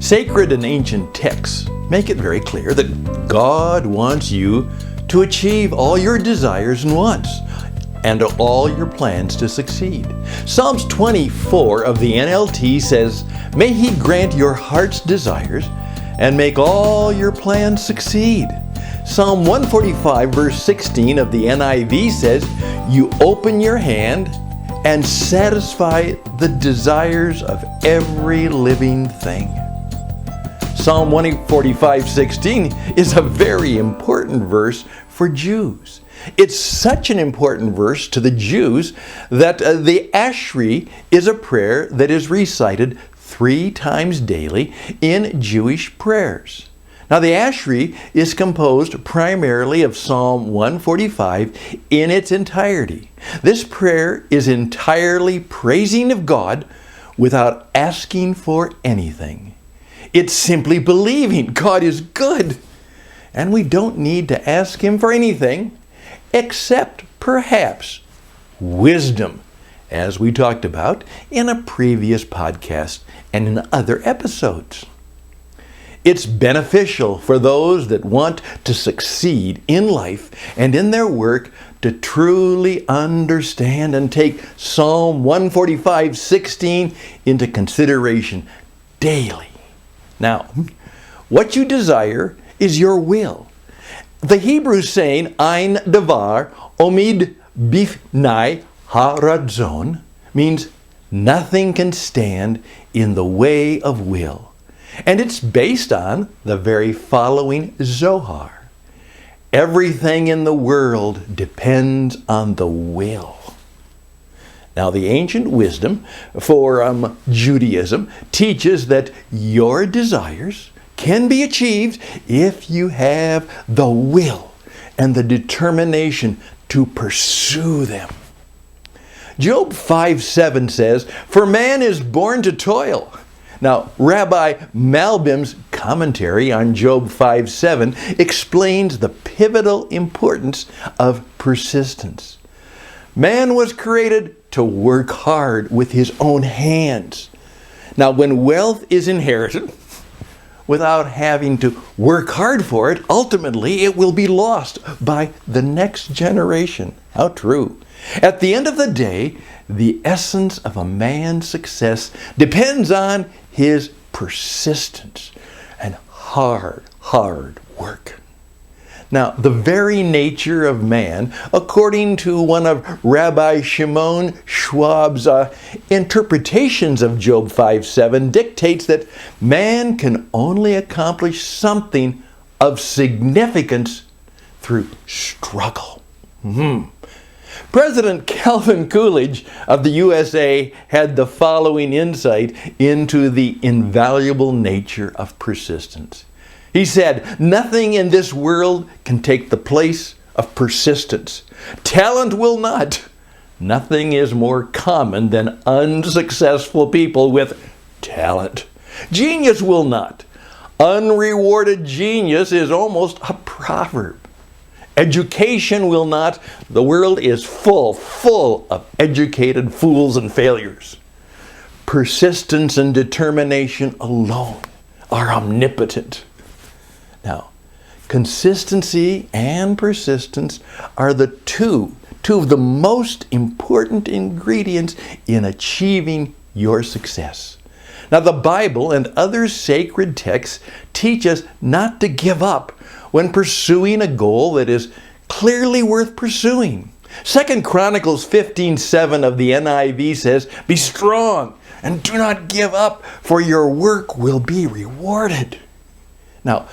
Sacred and ancient texts make it very clear that God wants you to achieve all your desires and wants, and all your plans to succeed. Psalms 24 of the NLT says, "May He grant your heart's desires and make all your plans succeed." Psalm 145 verse 16 of the NIV says, "You open your hand and satisfy the desires of every living thing." Psalm 145:16 is a very important verse for Jews. It's such an important verse to the Jews that the Ashri is a prayer that is recited 3 times daily in Jewish prayers. Now, the Ashri is composed primarily of Psalm 145 in its entirety. This prayer is entirely praising of God without asking for anything. It's simply believing God is good, and we don't need to ask Him for anything except perhaps wisdom, as we talked about in a previous podcast and in other episodes. It's beneficial for those that want to succeed in life and in their work to truly understand and take Psalm 145:16 into consideration daily. Now, what you desire is your will. The Hebrew saying, Ein davar omid bifnai haradzon, means nothing can stand in the way of will. And it's based on the very following Zohar. Everything in the world depends on the will. Now, the ancient wisdom for Judaism teaches that your desires can be achieved if you have the will and the determination to pursue them. Job 5:7 says, "For man is born to toil." Now, Rabbi Malbim's commentary on Job 5:7 explains the pivotal importance of persistence. Man was created to work hard with his own hands. Now, when wealth is inherited, without having to work hard for it, ultimately it will be lost by the next generation. How true. At the end of the day, the essence of a man's success depends on his persistence and hard work. Now, the very nature of man, according to one of Rabbi Shimon Schwab's interpretations of Job 5:7, dictates that man can only accomplish something of significance through struggle. President Calvin Coolidge of the USA had the following insight into the invaluable nature of persistence. He said, "Nothing in this world can take the place of persistence. Talent will not. Nothing is more common than unsuccessful people with talent. Genius will not. Unrewarded genius is almost a proverb. Education will not. The world is full of educated fools and failures. Persistence and determination alone are omnipotent." Now, consistency and persistence are the two of the most important ingredients in achieving your success. Now, the Bible and other sacred texts teach us not to give up when pursuing a goal that is clearly worth pursuing. 2 Chronicles 15:7 of the NIV says, "Be strong and do not give up, for your work will be rewarded." Now,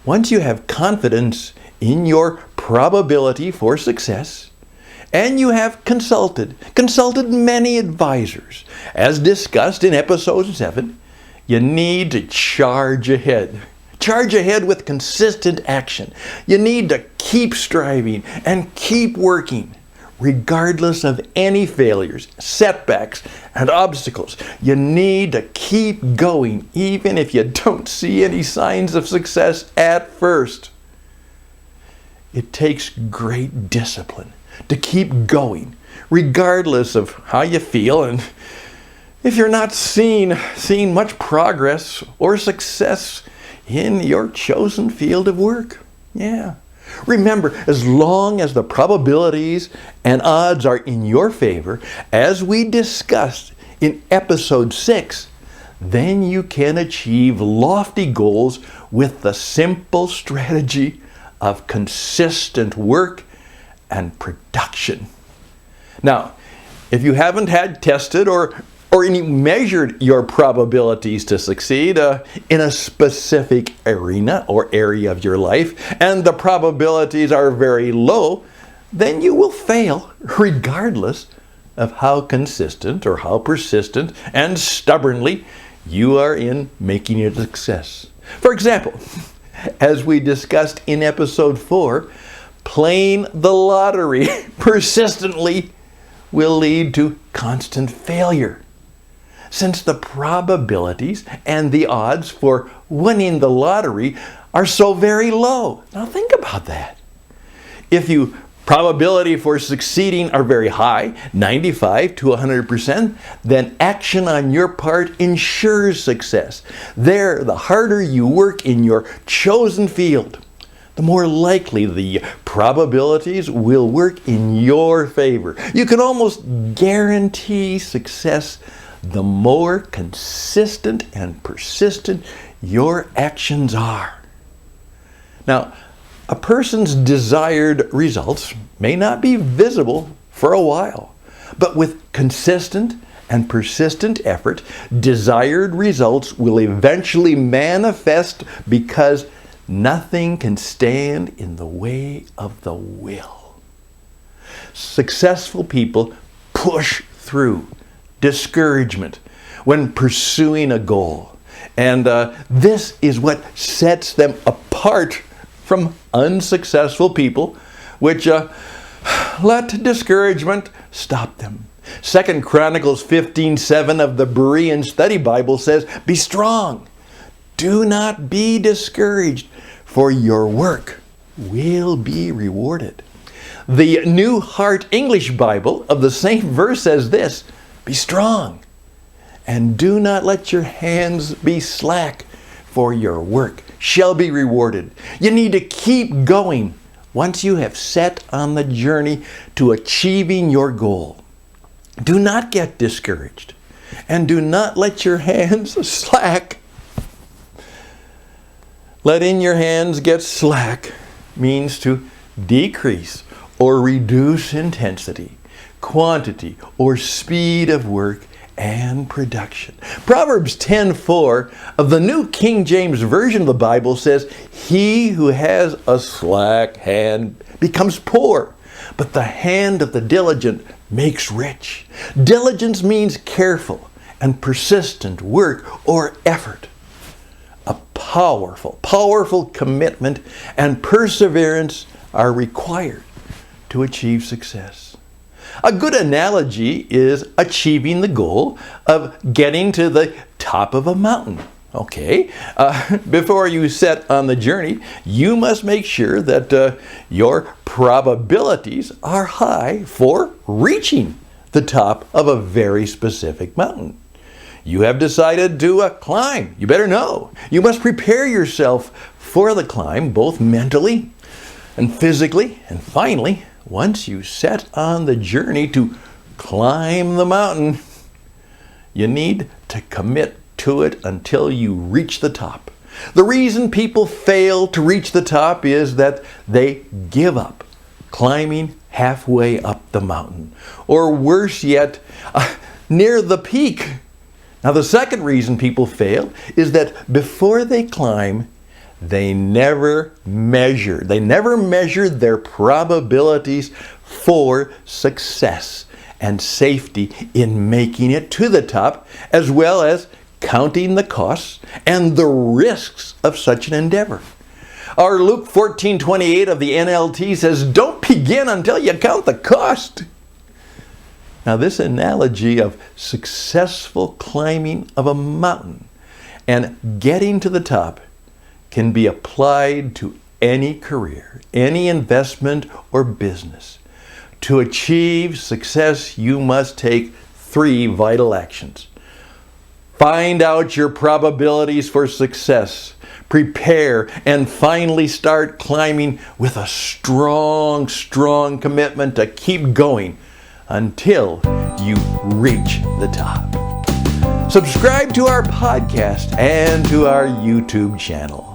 once you have confidence in your probability for success, and you have consulted many advisors, as discussed in episode 7, you need to charge ahead. Charge ahead with consistent action. You need to keep striving and keep working, regardless of any failures, setbacks, and obstacles. You need to keep going, even if you don't see any signs of success at first. It takes great discipline to keep going, regardless of how you feel and if you're not seeing much progress or success in your chosen field of work. Yeah. Remember, as long as the probabilities and odds are in your favor, as we discussed in episode 6, then you can achieve lofty goals with the simple strategy of consistent work and production. Now, if you haven't had tested or any measured your probabilities to succeed in a specific arena or area of your life, and the probabilities are very low, then you will fail regardless of how consistent or how persistent and stubbornly you are in making it a success. For example, as we discussed in episode 4, playing the lottery persistently will lead to constant failure, since the probabilities and the odds for winning the lottery are so very low. Now think about that. If your probability for succeeding are very high, 95 to 100%, then action on your part ensures success. There, the harder you work in your chosen field, the more likely the probabilities will work in your favor. You can almost guarantee success the more consistent and persistent your actions are. Now, a person's desired results may not be visible for a while, but with consistent and persistent effort, desired results will eventually manifest, because nothing can stand in the way of the will. Successful people push through discouragement when pursuing a goal. And this is what sets them apart from unsuccessful people, which let discouragement stop them. 2 Chronicles 15:7 of the Berean Study Bible says, "Be strong. Do not be discouraged, for your work will be rewarded." The New Heart English Bible of the same verse says this, "Be strong, and do not let your hands be slack, for your work shall be rewarded." You need to keep going once you have set on the journey to achieving your goal. Do not get discouraged, and do not let your hands slack. Letting your hands get slack means to decrease or reduce intensity, quantity, or speed of work and production. Proverbs 10:4 of the New King James Version of the Bible says, "He who has a slack hand becomes poor, but the hand of the diligent makes rich." Diligence means careful and persistent work or effort. A powerful commitment and perseverance are required to achieve success. A good analogy is achieving the goal of getting to the top of a mountain. Okay, before you set on the journey, you must make sure that your probabilities are high for reaching the top of a very specific mountain. You have decided to climb. You better know. You must prepare yourself for the climb, both mentally and physically. And finally, once you set on the journey to climb the mountain, you need to commit to it until you reach the top. The reason people fail to reach the top is that they give up climbing halfway up the mountain, or worse yet, near the peak. Now, the second reason people fail is that before they climb, they never measured their probabilities for success and safety in making it to the top, as well as counting the costs and the risks of such an endeavor. Our Luke 14:28 of the NLT says, "Don't begin until you count the cost." Now, this analogy of successful climbing of a mountain and getting to the top can be applied to any career, any investment or business. To achieve success, you must take 3 vital actions. Find out your probabilities for success. Prepare and finally start climbing with a strong, strong commitment to keep going until you reach the top. Subscribe to our podcast and to our YouTube channel.